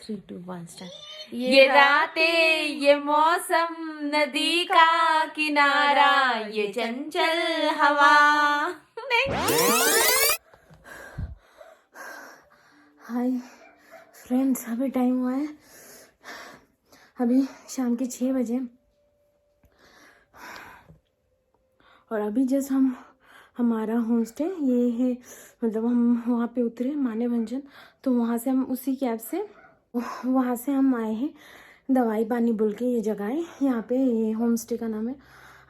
3, 2, 1 start. ये रातें, ये मौसम, नदी का किनारा, ये चंचल हवा। हाय फ्रेंड्स, अभी टाइम हुआ है, अभी शाम के 6 बजे और अभी जस्ट हमारा होम स्टे ये है, मतलब हम वहाँ पे उतरे माने भंजन, तो वहाँ से हम उसी कैब से वहाँ से हम आए हैं दवाई पानी बोल के ये जगह है। यहाँ पे ये होम स्टे का नाम है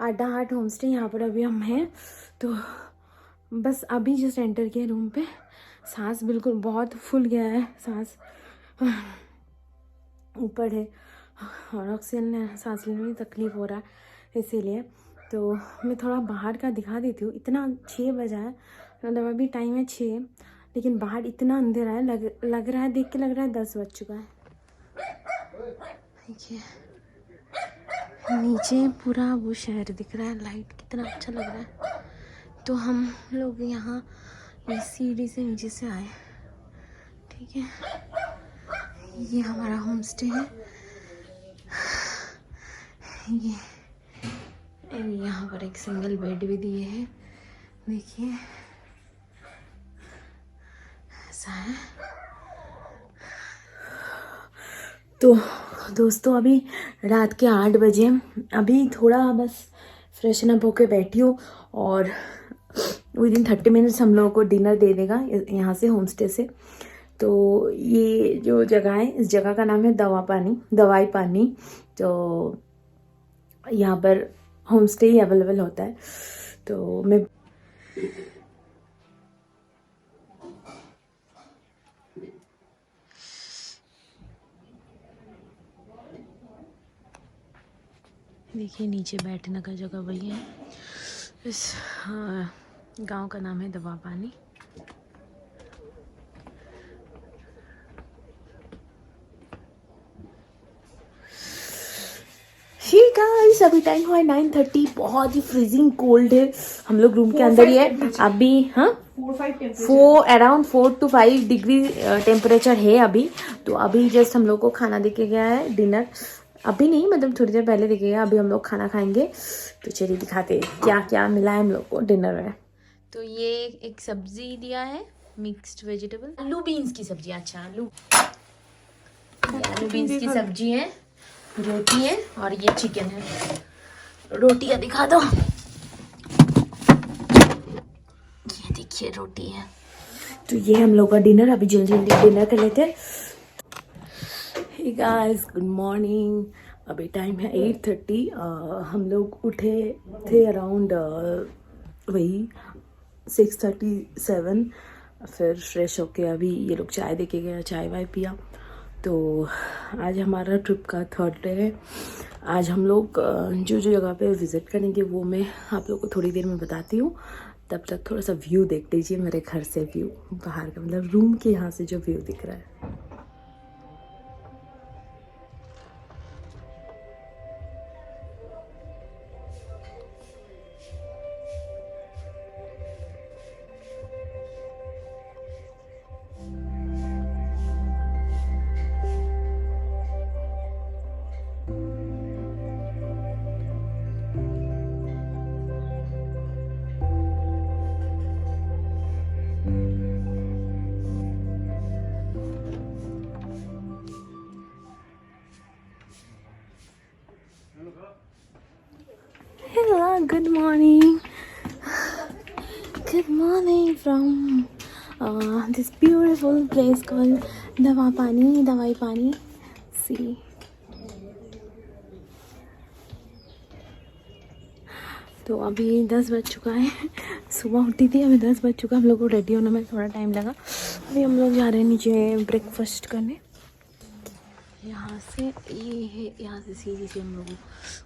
आडा हाट होम स्टे। यहाँ पर अभी हम हैं, तो बस अभी जस्ट एंटर किए रूम पे। सांस बिल्कुल बहुत फूल गया है, सांस ऊपर है और ऑक्सीजन सांस लेने में तकलीफ हो रहा है, इसीलिए तो मैं थोड़ा बाहर का दिखा देती हूँ। इतना 6 बजा है, मतलब अभी टाइम है 6, लेकिन बाहर इतना अंधेरा है, लग रहा है, देख के लग रहा है 10 बज चुका है। देखिए नीचे पूरा वो शहर दिख रहा है, लाइट कितना अच्छा लग रहा है। तो हम लोग यहाँ इस सीढ़ी से नीचे से आए, ठीक है। ये हमारा होम स्टे है, ये यहाँ पर एक सिंगल बेड भी दिए हैं, देखिए ऐसा है। तो दोस्तों अभी रात के 8 बजे, अभी थोड़ा बस फ्रेशन अप होके बैठी हूँ और विदिन 30 मिनट्स हम लोगों को डिनर दे देगा यहाँ से, होम स्टे से। तो ये जो जगह है, इस जगह का नाम है दवाई पानी। तो यहाँ पर होम स्टे ही अवेलेबल होता है। तो मैं देखिए नीचे बैठने का जगह वही है। इस गांव का नाम है दवा पानी। गाइस अभी टाइम हुआ है 9:30, बहुत ही फ्रीजिंग कोल्ड है। हम लोग रूम के अंदर ही है अभी। हाँ, 4 to 5 डिग्री टेम्परेचर है अभी। तो अभी जस्ट हम लोग को खाना देके गया है, डिनर अभी नहीं, मतलब थोड़ी देर पहले देके गया। अभी हम लोग खाना खाएंगे, तो चलिए दिखाते क्या क्या मिला है हम लोग को डिनर में। तो ये एक सब्जी दिया है, मिक्स्ड वेजिटेबल, आलू बीन्स की सब्जी। अच्छा, आलू बीन्स की सब्जी है, रोटी है और ये चिकन है। रोटियां दिखा दो, ये देखिए रोटी है। तो ये हम लोग का डिनर, अभी जल्दी जल्दी डिनर कर लेते हैं। Hey guys, good morning. अभी टाइम है 8:30। हम लोग उठे थे अराउंड वही 6:37। फिर फ्रेश होके अभी ये लोग चाय देके गया, चाय वाय पिया। तो आज हमारा ट्रिप का 3rd डे है। आज हम लोग जो जगह पे विज़िट करेंगे वो मैं आप लोग को थोड़ी देर में बताती हूँ। तब तक थोड़ा सा व्यू देख लीजिए, मेरे घर से व्यू, बाहर का, मतलब रूम के यहाँ से जो व्यू दिख रहा है। Hello, good morning. Good morning from this beautiful place called दवाई पानी। See. तो अभी 10 बज चुका है, सुबह उठी थी, अभी 10 बज चुका। हम लोग को रेडी होने में थोड़ा टाइम लगा। अभी हम लोग जा रहे हैं नीचे ब्रेकफास्ट करने। यहाँ से ये है, यहाँ से सीधी से हम लोगों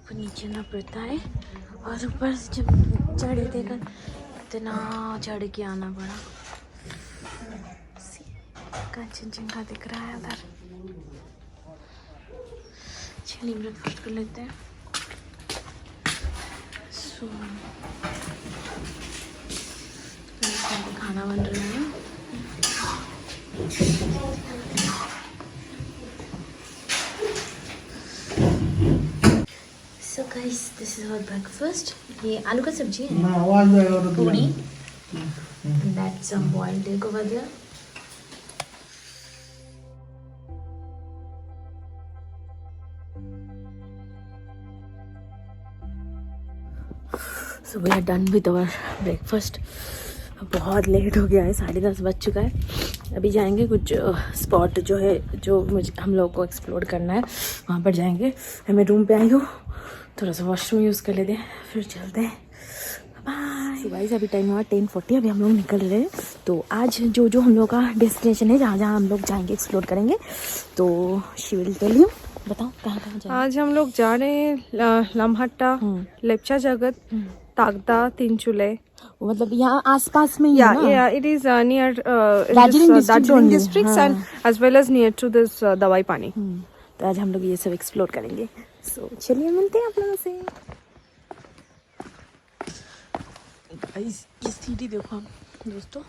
को नीचे ना पड़ता है, और ऊपर से जब चढ़े थे कल, इतना चढ़ के आना पड़ा। कंचनजंगा दिख रहा है उधर। चलिए ब्रेकफास्ट कर लेते हैं। खाना बन रहा है। Guys this is our breakfast. ये आलू का सब्जी है ना आवाज आएगा तो पूरी that some boiled egg over there. So we are done with our breakfast. बहुत लेट हो गया है, 10:30 बज चुका है। अभी जाएंगे कुछ स्पॉट जो है जो मुझे हम लोग को एक्सप्लोर करना है, वहाँ पर जाएंगे। मैं रूम पे आई हूँ, थोड़ा सा वॉशरूम यूज़ कर लेते हैं फिर चलते हैं। बाय। सो गाइस अभी टाइम हुआ 10:40, अभी हम लोग निकल रहे हैं। तो आज जो हम लोग का डेस्टिनेशन है, जहाँ जहाँ हम लोग जाएंगे एक्सप्लोर करेंगे, तो शी विल टेल यू। बताओ कहाँ कहाँ जाएंगे। आज हम लोग जा रहे हैं लामहट्टा, लेप्चा जगत, तागदा, तीनचूले। मतलब यहाँ आसपास में ही है ना? Yeah, it is near Darjeeling district Darjeeling only, districts हाँ. and as well as near to this दवाई पानी। तो आज हम लोग ये सब एक्सप्लोर करेंगे। सो चलिए मिलते हैं आप लोगों से। गाइस ये सीढ़ी देखो आप दोस्तों,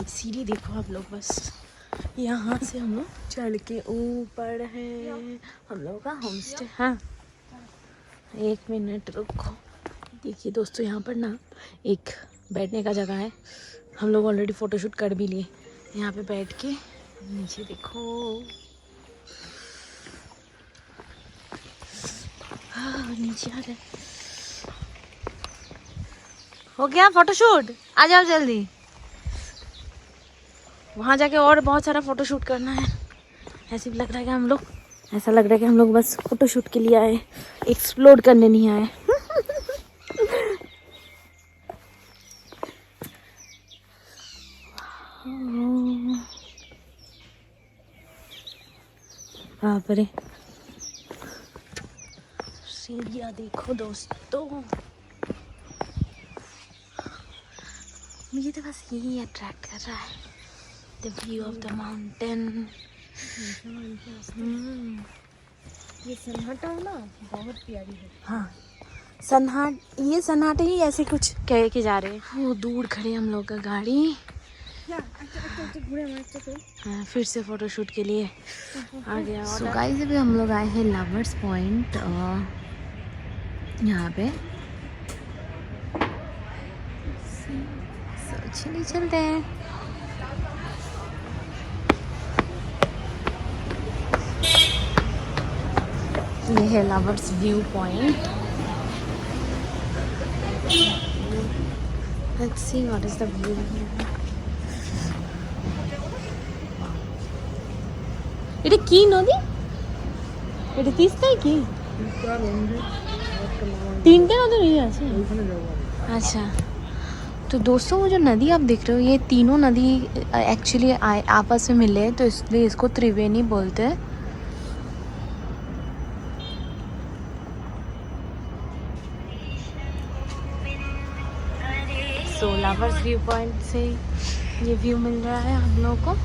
सीढ़ी देखो आप लोग, बस यहाँ से हम लोग चढ़ के ऊपर है हम लोग का होम स्टे। हाँ 1 मिनट रुको। देखिए दोस्तों, यहाँ पर ना एक बैठने का जगह है। हम लोग ऑलरेडी फ़ोटोशूट कर भी लिए। यहाँ पे बैठ के नीचे देखो, हाँ नीचे आ रहे। हो गया फ़ोटोशूट, आ जाओ जल्दी। वहाँ जाके और बहुत सारा फ़ोटोशूट करना है। ऐसे भी लग रहा है कि हम लोग, ऐसा लग रहा है कि हम लोग बस फ़ोटोशूट के लिए आए, एक्सप्लोर करने नहीं आए। बाप रे, सीढ़ियाँ देखो दोस्तों। मुझे तो बस यही अट्रैक्ट कर रहा है, the view of the mountain. ये सन्नाटा है ना, बहुत प्यारी है। हाँ सन्नाट, ये सन्नाटे ही ऐसे कुछ कह के जा रहे हैं। वो दूर खड़े हम लोग का गाड़ी। हाँ, फिर से फोटोशूट के लिए आ गया। सो गाइस अभी हम लोग आए हैं लवर्स पॉइंट। यहाँ पे चलिए चलते हैं। ये है lovers view point. Let's see what is the view here. এটা কি নদী? এটা তিস্তাই কি? তিনটে নদী আছে। अच्छा तो दोस्तों वो जो नदी आप देख रहे हो, ये तीनों नदी एक्चुअली आपस में मिले हैं, तो इसलिए इसको त्रिवेणी बोलते हैं। सो लवर्स व्यू पॉइंट से ये व्यू मिल रहा है हम लोगों को।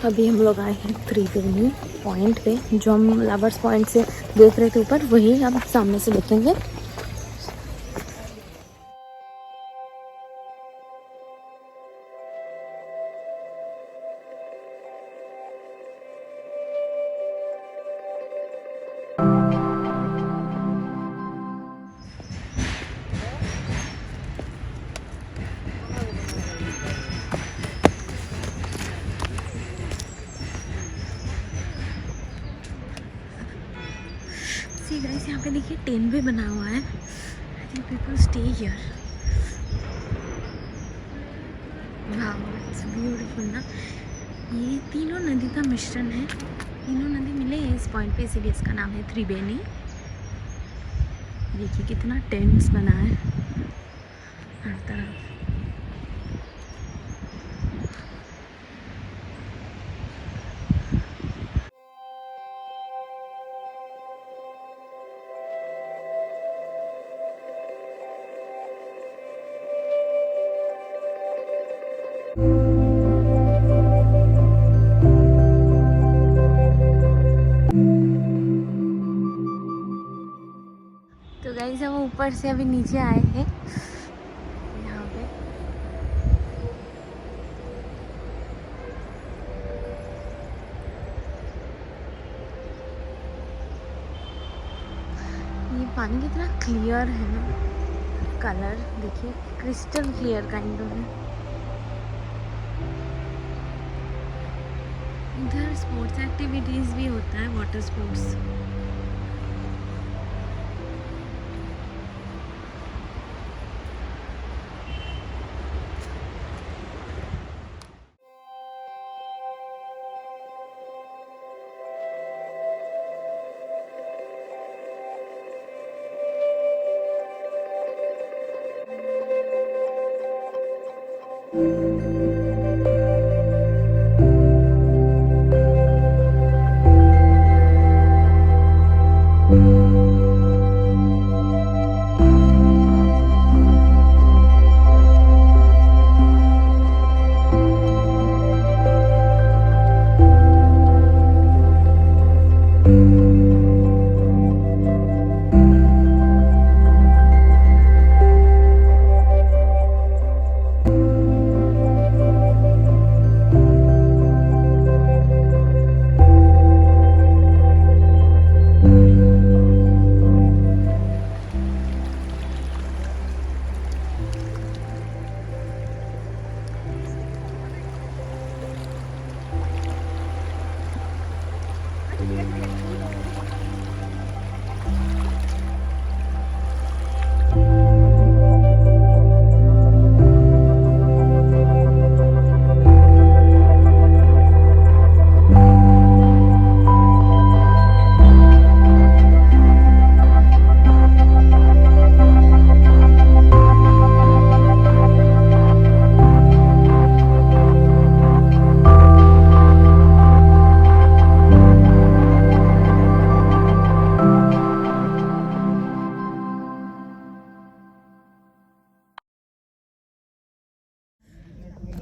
अभी हम लोग आए हैं त्रिवेणी पॉइंट पे, जो हम लवर्स पॉइंट से देख रहे थे ऊपर, वही हम सामने से देखेंगे। सी गाइस, यहाँ पे देखिए टेंट भी बना हुआ है। I think people stay here. Wow it's beautiful ना। ये तीनों नदी का मिश्रण है, तीनों नदी मिले हैं इस पॉइंट पे, इसीलिए इसका नाम है त्रिवेणी। देखिए कितना टेंट्स बना है हर तरफ। तो गाइस हम ऊपर से अभी नीचे आए हैं यहाँ पे। ये पानी कितना क्लियर है ना, कलर देखिए क्रिस्टल क्लियर काइंड ऑफ है। इधर स्पोर्ट्स एक्टिविटीज भी होता है, वाटर स्पोर्ट्स।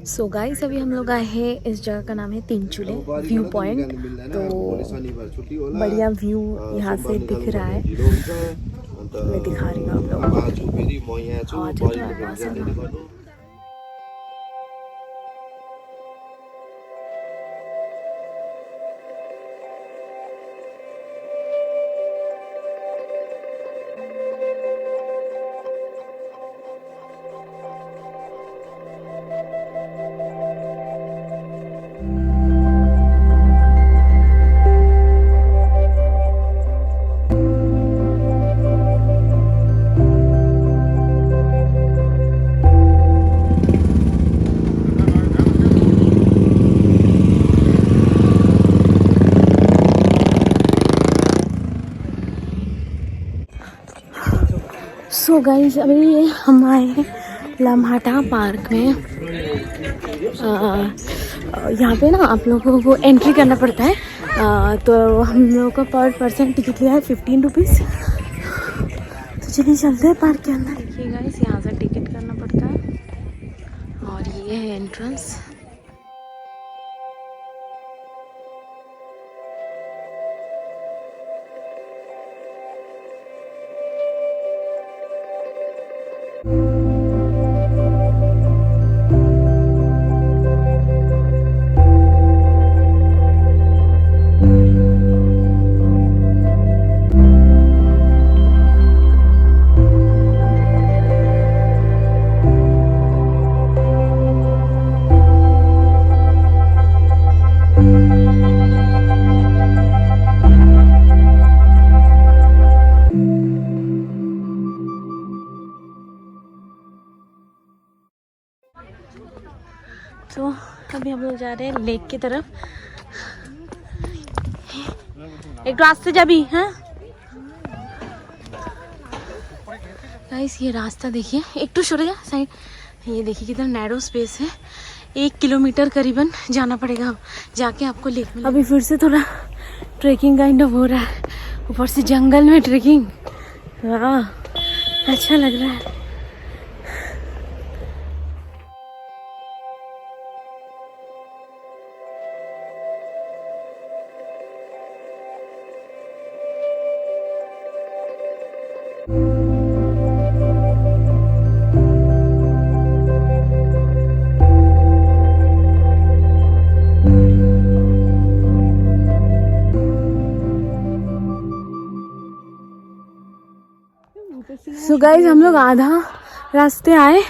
सो गाइस अभी हम लोग आए हैं, इस जगह का नाम है तीन चूल्हे व्यू पॉइंट। तो बढ़िया व्यू यहाँ से दिख रहा है, मैं दिखा रही हूँ आप लोगों को। सो गाइस अभी हम आए हैं लम्हाटा पार्क में। यहाँ पे ना आप लोगों को एंट्री करना पड़ता है, तो हम लोगों का पर पर्सन टिकट लिया है 15 रुपीज़। तो चलिए चलते हैं पार्क के अंदर। देखिए गाइस यहाँ से टिकट करना पड़ता है और ये है एंट्रेंस। तो अभी हम लोग जा रहे हैं लेक की तरफ। एक रास्ते जा भी हैं। गाइस ये रास्ता देखिए, एक तो शुरू साइड, ये देखिए कितना नैरो स्पेस है। 1 किलोमीटर करीबन जाना पड़ेगा, अब जाके आपको लेक मिलेगा। अभी फिर से थोड़ा ट्रेकिंग काइंड ऑफ हो रहा है, ऊपर से जंगल में ट्रेकिंग, वाह अच्छा लग रहा है। सो गाइस हम लोग आधा रास्ते आए,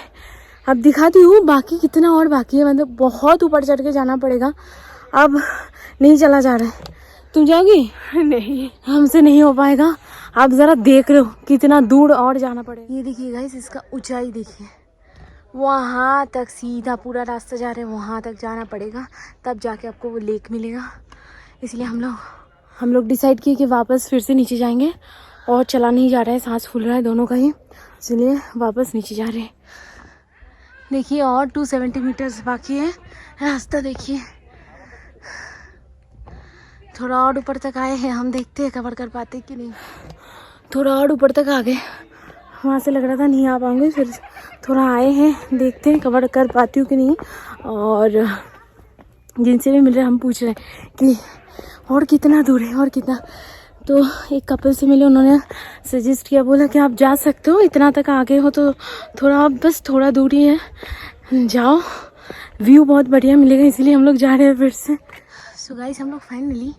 अब दिखाती हूँ बाकी कितना और बाकी है, मतलब बहुत ऊपर चढ़ के जाना पड़ेगा, अब नहीं चला जा रहा है। तुम जाओगी? नहीं, हमसे नहीं हो पाएगा। आप जरा देख रहे हो कितना दूर और जाना पड़ेगा। ये देखिए गाइस, इसका ऊंचाई देखिए, वहाँ तक सीधा पूरा रास्ता जा रहे हैं, वहाँ तक जाना पड़ेगा, तब जाके आपको वो लेक मिलेगा। इसलिए हम लोग डिसाइड किए कि वापस फिर से नीचे जाएंगे, और चला नहीं जा रहा है, सांस फूल रहा है दोनों का ही, इसलिए वापस नीचे जा रहे हैं। देखिए और 270 मीटर्स बाकी है रास्ता, देखिए थोड़ा और ऊपर तक आए हैं हम, देखते हैं कवर कर पाते कि नहीं। थोड़ा और ऊपर तक आ गए, वहाँ से लग रहा था नहीं आ पाएंगे, फिर थोड़ा आए हैं, देखते हैं कवर कर पाती हूँ कि नहीं। और जिनसे भी मिल रहे हम पूछ रहे हैं कि और कितना दूर है और कितना, तो एक कपल से मिले, उन्होंने सजेस्ट किया, बोला कि आप जा सकते हो, इतना तक आगे हो तो थोड़ा, बस थोड़ा दूरी है, जाओ, व्यू बहुत बढ़िया मिलेगा, इसीलिए हम लोग जा रहे हैं फिर से। सो गाइस हम लोग फाइनली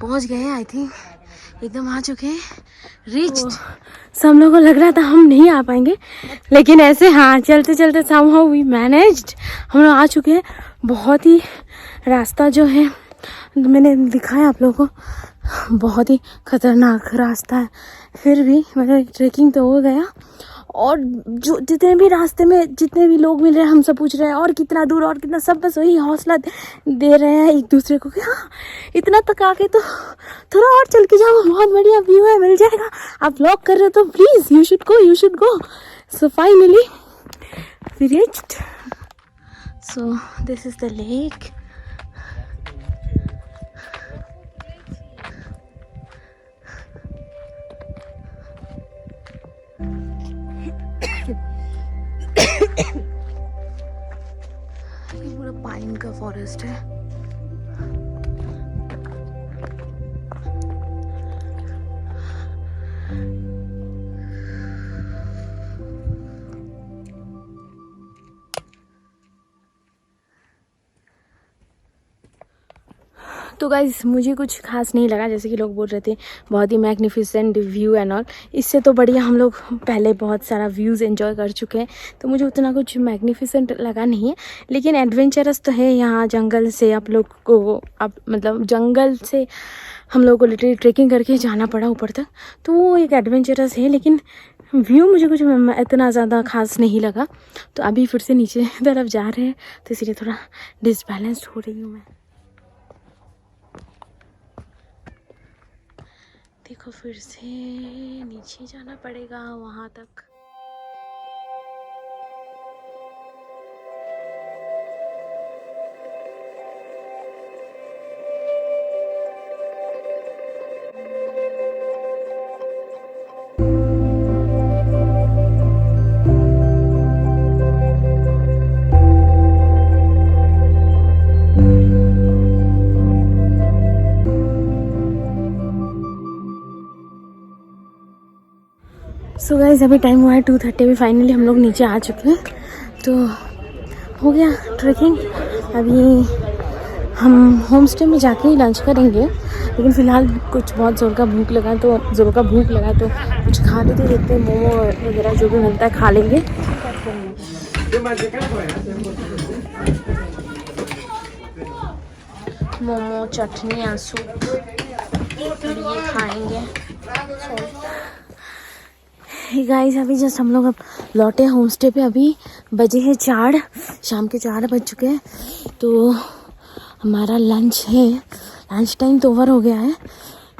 पहुंच गए हैं, आई थिंक एकदम आ चुके हैं, रिच्ड। सब हम लोगों को लग रहा था हम नहीं आ पाएंगे, लेकिन ऐसे हाँ चलते चलते somehow we managed, हम लोग आ चुके हैं। बहुत ही रास्ता जो है मैंने दिखाया आप लोगों को, बहुत ही खतरनाक रास्ता है, फिर भी मतलब ट्रेकिंग तो हो गया। और जो जितने भी रास्ते में जितने भी लोग मिल रहे हैं, हम सब पूछ रहे हैं और कितना दूर और कितना, सब बस वही हौसला दे रहे हैं एक दूसरे को कि हाँ इतना तक आके तो थोड़ा और चल के जाओ, बहुत बढ़िया व्यू है, मिल जाएगा। आप व्लॉग कर रहे हो तो please you should go. So finally we reached, so this is the lake. ये पूरा पाइन का फॉरेस्ट है। तो गाइस मुझे कुछ खास नहीं लगा, जैसे कि लोग बोल रहे थे बहुत ही मैग्निफिसेंट व्यू एंड ऑल, इससे तो बढ़िया हम लोग पहले बहुत सारा व्यूज़ एंजॉय कर चुके हैं, तो मुझे उतना कुछ मैग्निफिसेंट लगा नहीं है। लेकिन एडवेंचरस तो है, यहाँ जंगल से आप लोग को, आप मतलब जंगल से हम लोग को लिटरली ट्रेकिंग करके जाना पड़ा ऊपर तक, तो वो एक एडवेंचरस है। लेकिन व्यू मुझे कुछ इतना ज़्यादा खास नहीं लगा। तो अभी फिर से नीचे तरफ जा रहे हैं, तो इसलिए थोड़ा डिसबैलेंस हो रही हूँ मैं। देखो फिर से नीचे जाना पड़ेगा वहाँ तक। सो गाइस अभी टाइम हुआ है 2:30, भी फाइनली हम लोग नीचे आ चुके हैं, तो हो गया ट्रैकिंग। अभी हम होम स्टे में जाके ही लंच करेंगे, लेकिन फ़िलहाल कुछ बहुत ज़ोर का भूख लगा तो कुछ खा लेते, देखते हैं मोमो वगैरह जो भी मिलता है खा लेंगे। मोमो, चटनी या सूप ये खाएंगे। गाइस अभी जस्ट हम लोग अब लौटे होम स्टे पे, अभी बजे हैं 4, शाम के 4 बज चुके हैं। तो हमारा लंच है, लंच टाइम तो ओवर हो गया है,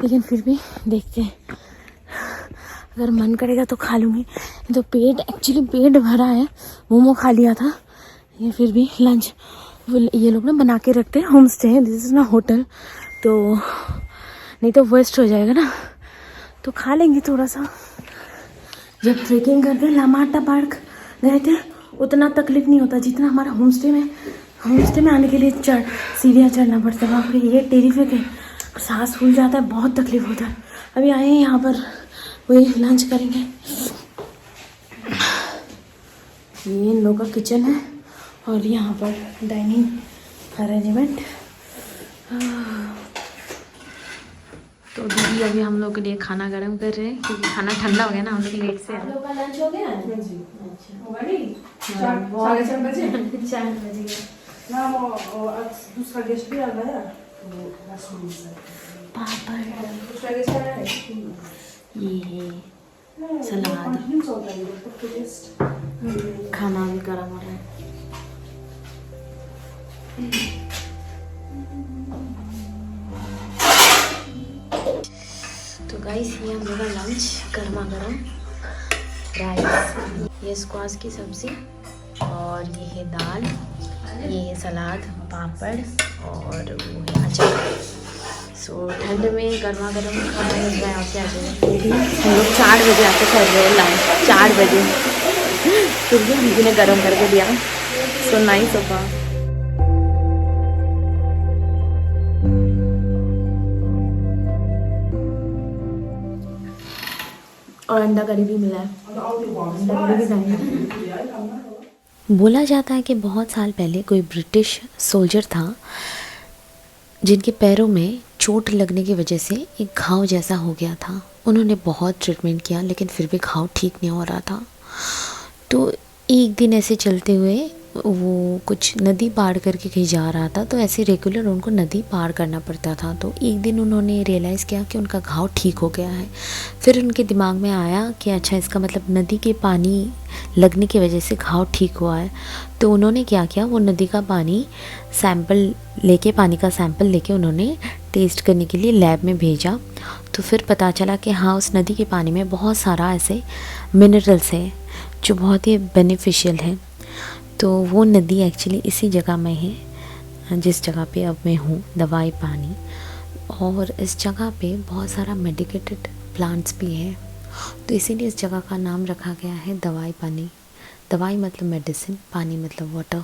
लेकिन फिर भी देखते हैं। अगर मन करेगा तो खा लूँगी। तो पेट भरा है, मोमो खा लिया था। ये फिर भी लंच ये लोग ना बना के रखते हैं, होम स्टे है, दिस इज़ ना होटल, तो नहीं तो वेस्ट हो जाएगा ना, तो खा लेंगे थोड़ा सा। जब ट्रेकिंग करके लामाहट्टा पार्क गए थे उतना तकलीफ नहीं होता जितना हमारा होम स्टे में आने के लिए सीढ़ियाँ चढ़ना पड़ता है। वहाँ पर ये टेरिफिक है, सांस फूल जाता है, बहुत तकलीफ होता है। अभी आए हैं यहाँ पर, वही लंच करेंगे। ये इन लोगों का किचन है और यहाँ पर डाइनिंग अरेंजमेंट। तो दीदी अभी हम लोग के लिए खाना गर्म कर रहे हैं क्योंकि खाना ठंडा हो गया ना, हम लोग लेट से। आप लोग का लंच हो गया? अच्छा, 4 बजे ना, वो दूसरा गेस्ट भी आ गया, पापड़, ये सलाद, खाना भी गर्म हो रहा है। तो गाइस ये हम लोग का लंच गर्मा गर्म, राइस, ये स्क्वाश की सब्ज़ी और ये है दाल, ये है सलाद, पापड़ और वो है अचार। सो ठंड में गर्मा गर्म खाना मिल रहा है। और क्या चाहिए? हम लोग 4 बजे आके कर रहे हैं लंच, 4 बजे फिर भी दीदी ने गर्म करके दिया। सो नाइस होगा। और अंडा करी भी मिला है, अंडा करी भी खाएंगे। बोला जाता है कि बहुत साल पहले कोई ब्रिटिश सोल्जर था जिनके पैरों में चोट लगने की वजह से एक घाव जैसा हो गया था। उन्होंने बहुत ट्रीटमेंट किया लेकिन फिर भी घाव ठीक नहीं हो रहा था। तो एक दिन ऐसे चलते हुए वो कुछ नदी पार करके कहीं जा रहा था, तो ऐसे रेगुलर उनको नदी पार करना पड़ता था। तो एक दिन उन्होंने रियलाइज़ किया कि उनका घाव ठीक हो गया है। फिर उनके दिमाग में आया कि अच्छा, इसका मतलब नदी के पानी लगने की वजह से घाव ठीक हुआ है। तो उन्होंने क्या किया, वो नदी का पानी पानी का सैंपल लेके उन्होंने टेस्ट करने के लिए लैब में भेजा। तो फिर पता चला कि हाँ, उस नदी के पानी में बहुत सारा ऐसे मिनरल्स है जो बहुत ही बेनिफिशियल है। तो वो नदी एक्चुअली इसी जगह में है जिस जगह पे अब मैं हूँ, दवाई पानी। और इस जगह पे बहुत सारा मेडिकेटेड प्लांट्स भी है, तो इसीलिए इस जगह का नाम रखा गया है दवाई पानी। दवाई मतलब मेडिसिन, पानी मतलब वाटर।